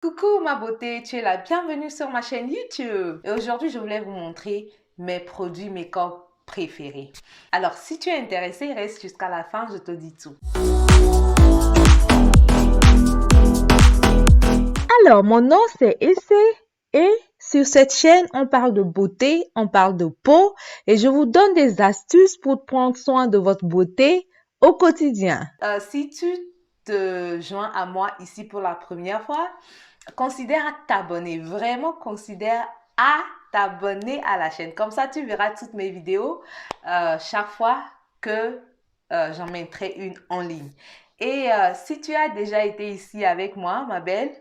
Coucou ma beauté, tu es la bienvenue sur ma chaîne YouTube. Et aujourd'hui, je voulais vous montrer mes produits make-up préférés. Alors, si tu es intéressé, reste jusqu'à la fin, je te dis tout. Alors, mon nom c'est Essé et sur cette chaîne, on parle de beauté, on parle de peau et je vous donne des astuces pour prendre soin de votre beauté au quotidien. Si tu te joins à moi ici pour la première fois, considère à t'abonner, vraiment considère à t'abonner à la chaîne. Comme ça, tu verras toutes mes vidéos chaque fois que j'en mettrai une en ligne. Et si tu as déjà été ici avec moi, ma belle,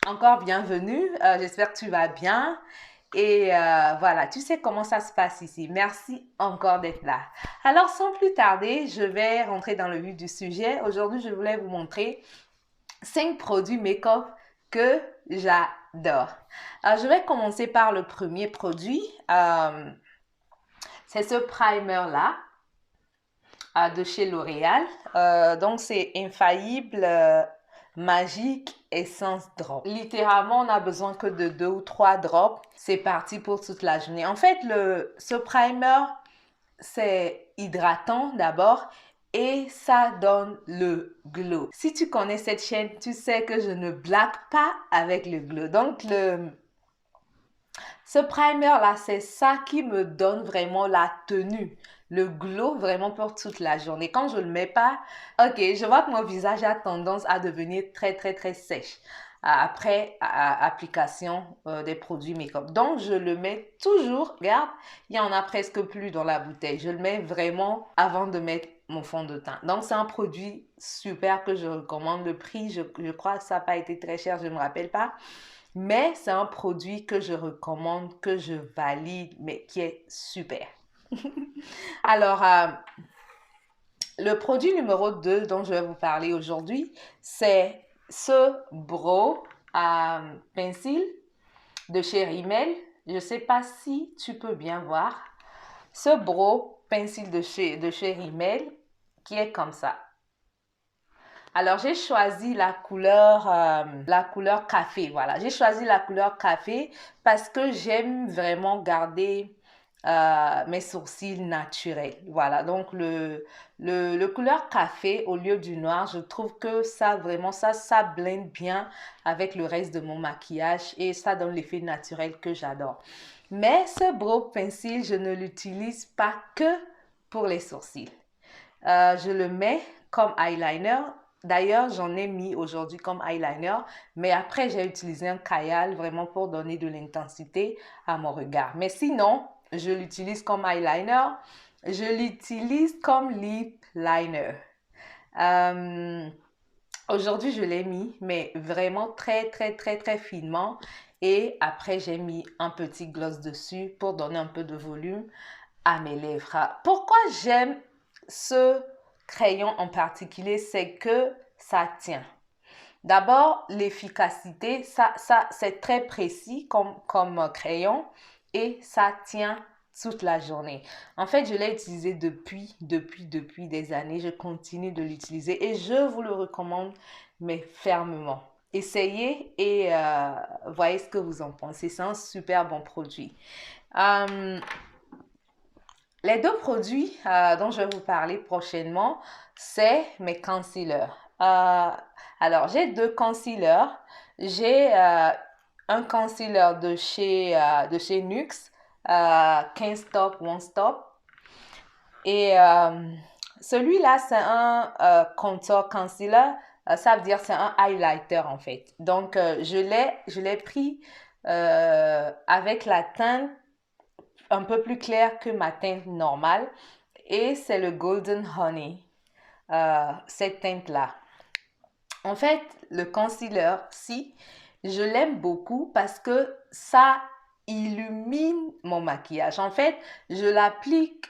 encore bienvenue. J'espère que tu vas bien. Et voilà, tu sais comment ça se passe ici. Merci encore d'être là. Alors, sans plus tarder, je vais rentrer dans le vif du sujet. Aujourd'hui, je voulais vous montrer 5 produits make-up que j'adore. Je vais commencer par le premier produit. C'est ce primer-là de chez L'Oréal. Donc, c'est Infaillible Magique Essence Drop. Littéralement, on n'a besoin que de 2 ou 3 drops. C'est parti pour toute la journée. En fait, ce primer, c'est hydratant d'abord et ça donne le glow. Si tu connais cette chaîne, tu sais que je ne blague pas avec le glow. Donc, ce primer-là, c'est ça qui me donne vraiment la tenue. Le glow vraiment pour toute la journée. Quand je ne le mets pas, ok, je vois que mon visage a tendance à devenir très sèche après application des produits make-up. Donc, je le mets toujours. Regarde, il y en a presque plus dans la bouteille. Je le mets vraiment avant de mettre mon fond de teint. Donc, c'est un produit super que je recommande. Le prix, je crois que ça n'a pas été très cher, je ne me rappelle pas. Mais c'est un produit que je recommande, que je valide, mais qui est super. Alors, le produit numéro 2 dont je vais vous parler aujourd'hui, c'est ce brow pencil de chez Rimmel. Je ne sais pas si tu peux bien voir. Ce brow pencil de chez Rimmel qui est comme ça. Alors, j'ai choisi la couleur café. Voilà, j'ai choisi la couleur café parce que j'aime vraiment garder mes sourcils naturels. Voilà, donc le couleur café au lieu du noir, je trouve que ça vraiment, ça blende bien avec le reste de mon maquillage et ça donne l'effet naturel que j'adore. Mais ce brow pencil, je ne l'utilise pas que pour les sourcils. Je le mets comme eyeliner. D'ailleurs, j'en ai mis aujourd'hui comme eyeliner, mais après, j'ai utilisé un Kajal vraiment pour donner de l'intensité à mon regard. Mais sinon, je l'utilise comme eyeliner. Je l'utilise comme lip liner. Aujourd'hui, je l'ai mis, mais vraiment très finement. Et après, j'ai mis un petit gloss dessus pour donner un peu de volume à mes lèvres. Pourquoi j'aime ce crayon en particulier, c'est que ça tient. D'abord, l'efficacité, c'est très précis comme crayon et ça tient toute la journée. En fait, je l'ai utilisé depuis des années. Je continue de l'utiliser et je vous le recommande, mais fermement. Essayez et voyez ce que vous en pensez. C'est un super bon produit. Les deux produits dont je vais vous parler prochainement, c'est mes concealers. Alors, j'ai deux concealers. J'ai un concealer de chez NYX, 15 Stop, One Stop. Et celui-là, c'est un contour concealer. Ça veut dire c'est un highlighter en fait. Donc, je l'ai pris avec la teinte un peu plus clair que ma teinte normale et c'est le Golden Honey, cette teinte-là. En fait, le concealer, si, je l'aime beaucoup parce que ça illumine mon maquillage. En fait, je l'applique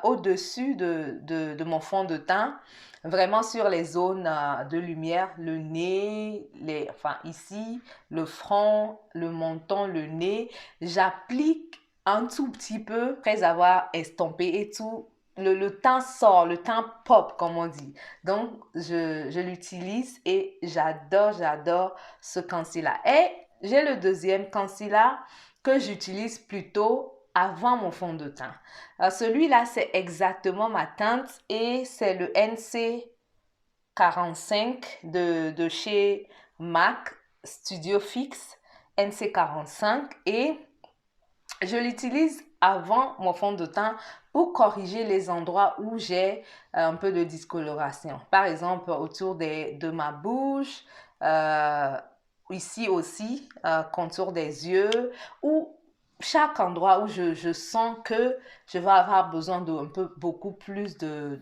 au-dessus de mon fond de teint, vraiment sur les zones de lumière, le nez, enfin ici, le front, le menton, le nez. J'applique un tout petit peu après avoir estompé et tout le teint sort, le teint pop, comme on dit. Donc, je l'utilise et j'adore ce concealer. Et j'ai le deuxième concealer que j'utilise plutôt avant mon fond de teint. Celui-là, c'est exactement ma teinte et c'est le NC45 de chez MAC Studio Fix NC45 et je l'utilise avant mon fond de teint pour corriger les endroits où j'ai un peu de discoloration. Par exemple, autour de ma bouche, euh, ici aussi, contour des yeux, ou chaque endroit où je sens que je vais avoir besoin beaucoup plus de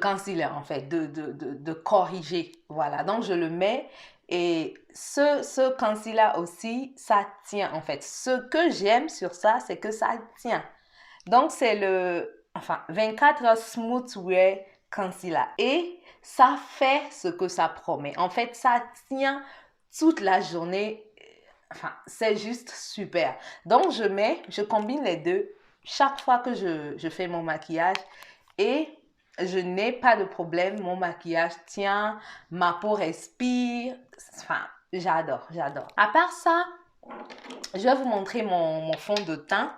concealer en fait, de corriger. Voilà, donc je le mets et ce concealer aussi, ça tient en fait. Ce que j'aime sur ça, c'est que ça tient. Donc c'est le 24 heures Smooth Wear Concealer et ça fait ce que ça promet. En fait, ça tient toute la journée. C'est juste super. Donc je combine les deux chaque fois que je fais mon maquillage et je n'ai pas de problème. Mon maquillage tient, ma peau respire. J'adore. À part ça, je vais vous montrer mon fond de teint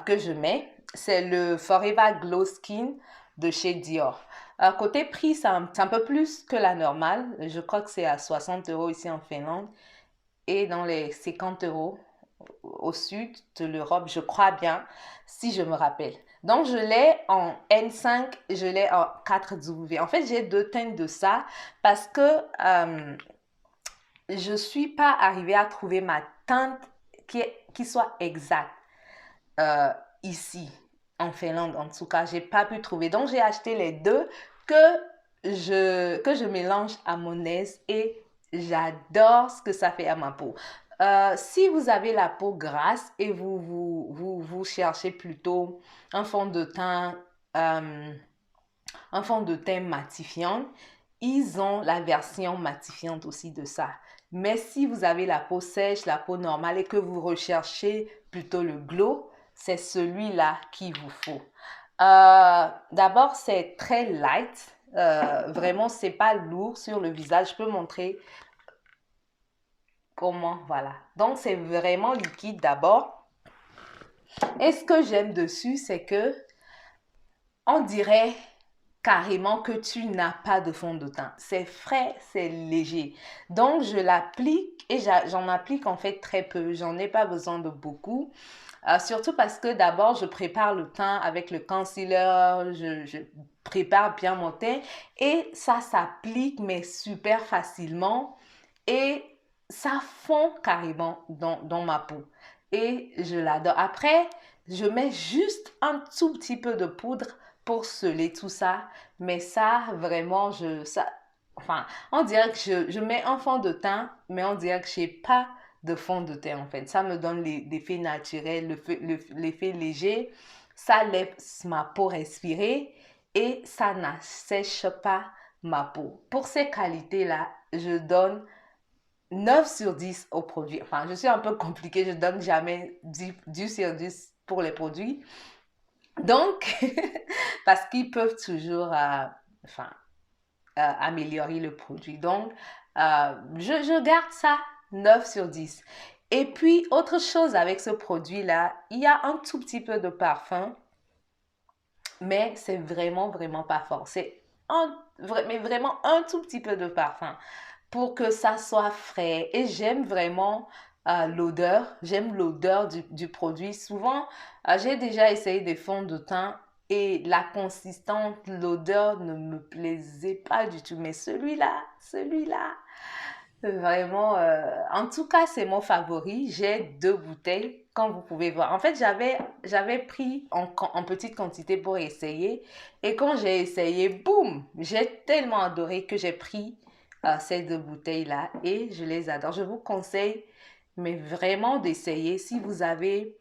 que je mets. C'est le Forever Glow Skin de chez Dior. Côté prix, c'est un peu plus que la normale. Je crois que c'est à 60 € ici en Finlande et dans les 50 € au sud de l'Europe, je crois bien, si je me rappelle. Donc, je l'ai en N5, je l'ai en 4W. En fait, j'ai deux teintes de ça parce que je ne suis pas arrivée à trouver ma teinte qui soit exacte euh, ici, en Finlande. En tout cas, je n'ai pas pu trouver. Donc, j'ai acheté les deux que je mélange à mon aise et j'adore ce que ça fait à ma peau. Si vous avez la peau grasse et vous cherchez plutôt un fond de teint, euh, un fond de teint matifiant, ils ont la version matifiante aussi de ça. Mais si vous avez la peau sèche, la peau normale et que vous recherchez plutôt le glow, c'est celui-là qu'il vous faut. D'abord, c'est très light. Vraiment, c'est pas lourd sur le visage. Je peux montrer comment, voilà. Donc, c'est vraiment liquide d'abord. Et ce que j'aime dessus, c'est que on dirait carrément que tu n'as pas de fond de teint. C'est frais, c'est léger. Donc, je l'applique et j'en applique en fait très peu. J'en ai pas besoin de beaucoup. Surtout parce que d'abord, je prépare le teint avec le concealer, je prépare bien mon teint et ça s'applique mais super facilement et ça fond carrément dans ma peau. Et je l'adore. Après, je mets juste un tout petit peu de poudre pour sceller tout ça. Mais ça, vraiment, on dirait que je mets un fond de teint, mais on dirait que je n'ai pas de fond de teint en fait. Ça me donne l'effet naturel, l'effet léger. Ça laisse ma peau respirer et ça n'assèche pas ma peau. Pour ces qualités-là, je donne 9 sur 10 aux produits. Enfin, je suis un peu compliquée, je donne jamais 10 sur 10 pour les produits. Donc, parce qu'ils peuvent toujours améliorer le produit. Donc, je garde ça 9 sur 10. Et puis, autre chose avec ce produit-là, il y a un tout petit peu de parfum, mais c'est vraiment pas fort. Mais vraiment un tout petit peu de parfum pour que ça soit frais. Et j'aime vraiment l'odeur. J'aime l'odeur du produit. Souvent, j'ai déjà essayé des fonds de teint et la consistance, l'odeur ne me plaisait pas du tout. Mais celui-là, vraiment, en tout cas, c'est mon favori. J'ai deux bouteilles, comme vous pouvez voir. En fait, j'avais pris en petite quantité pour essayer. Et quand j'ai essayé, boum, j'ai tellement adoré que j'ai pris ces deux bouteilles-là et je les adore. Je vous conseille, mais vraiment d'essayer. Si vous avez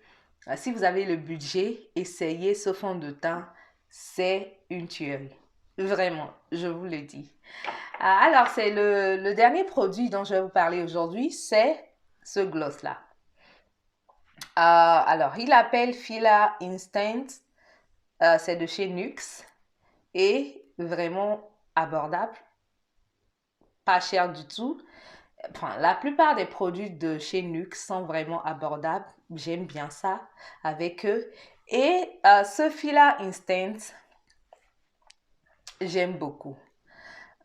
le budget, essayez ce fond de teint. C'est une tuerie. Vraiment, je vous le dis. Alors, c'est le dernier produit dont je vais vous parler aujourd'hui, c'est ce gloss-là. Alors, il appelle Fila Instant c'est de chez Nuxe et vraiment abordable, pas cher du tout. Enfin, la plupart des produits de chez Nuxe sont vraiment abordables. J'aime bien ça avec eux. Et ce fila Instant, j'aime beaucoup.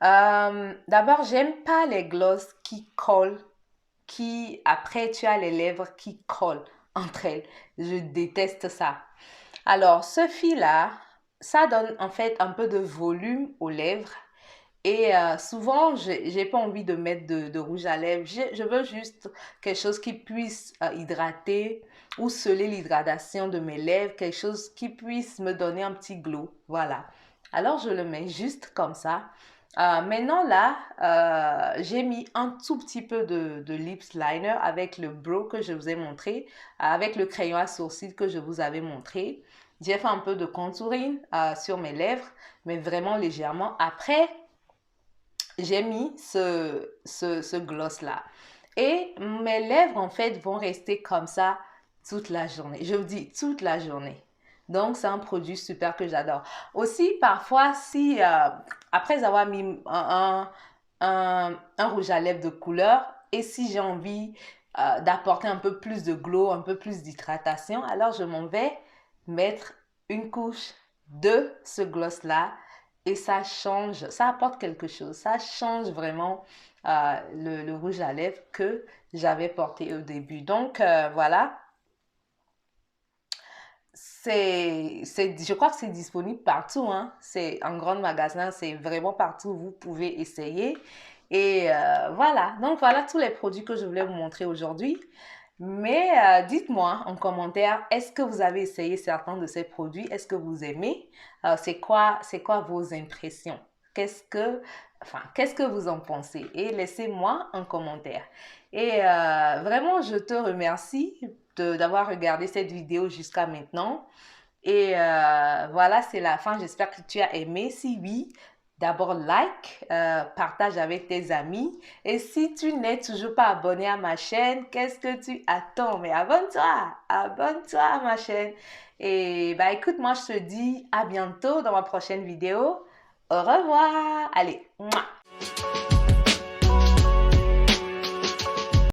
D'abord, j'aime pas les glosses qui collent, qui après tu as les lèvres qui collent entre elles. Je déteste ça. Alors, ce fil-là, ça donne en fait un peu de volume aux lèvres. Et souvent, j'ai pas envie de mettre de rouge à lèvres. Je veux juste quelque chose qui puisse hydrater ou sceller l'hydratation de mes lèvres, quelque chose qui puisse me donner un petit glow. Voilà. Alors, je le mets juste comme ça. Maintenant, là, j'ai mis un tout petit peu de lips liner avec le brow que je vous ai montré, avec le crayon à sourcils que je vous avais montré. J'ai fait un peu de contouring sur mes lèvres, mais vraiment légèrement. Après, j'ai mis ce gloss-là. Et mes lèvres, en fait, vont rester comme ça toute la journée. Je vous dis, toute la journée. Donc, c'est un produit super que j'adore. Aussi, parfois, si, après avoir mis un rouge à lèvres de couleur, et si j'ai envie d'apporter un peu plus de glow, un peu plus d'hydratation, alors je m'en vais mettre une couche de ce gloss-là et ça change, ça apporte quelque chose, ça change vraiment le rouge à lèvres que j'avais porté au début. Donc voilà, je crois que c'est disponible partout, hein. C'est en grand magasin, c'est vraiment partout, vous pouvez essayer. Et voilà, donc voilà tous les produits que je voulais vous montrer aujourd'hui. Mais dites-moi en commentaire, est-ce que vous avez essayé certains de ces produits? Est-ce que vous aimez? C'est quoi vos impressions? Qu'est-ce que vous en pensez? Et laissez-moi un commentaire. Et vraiment, je te remercie d'avoir regardé cette vidéo jusqu'à maintenant. Et voilà, c'est la fin. J'espère que tu as aimé. Si oui, d'abord like, partage avec tes amis. Et si tu n'es toujours pas abonné à ma chaîne, qu'est-ce que tu attends? Mais abonne-toi à ma chaîne. Et bah écoute, moi je te dis à bientôt dans ma prochaine vidéo. Au revoir. Allez, mouah.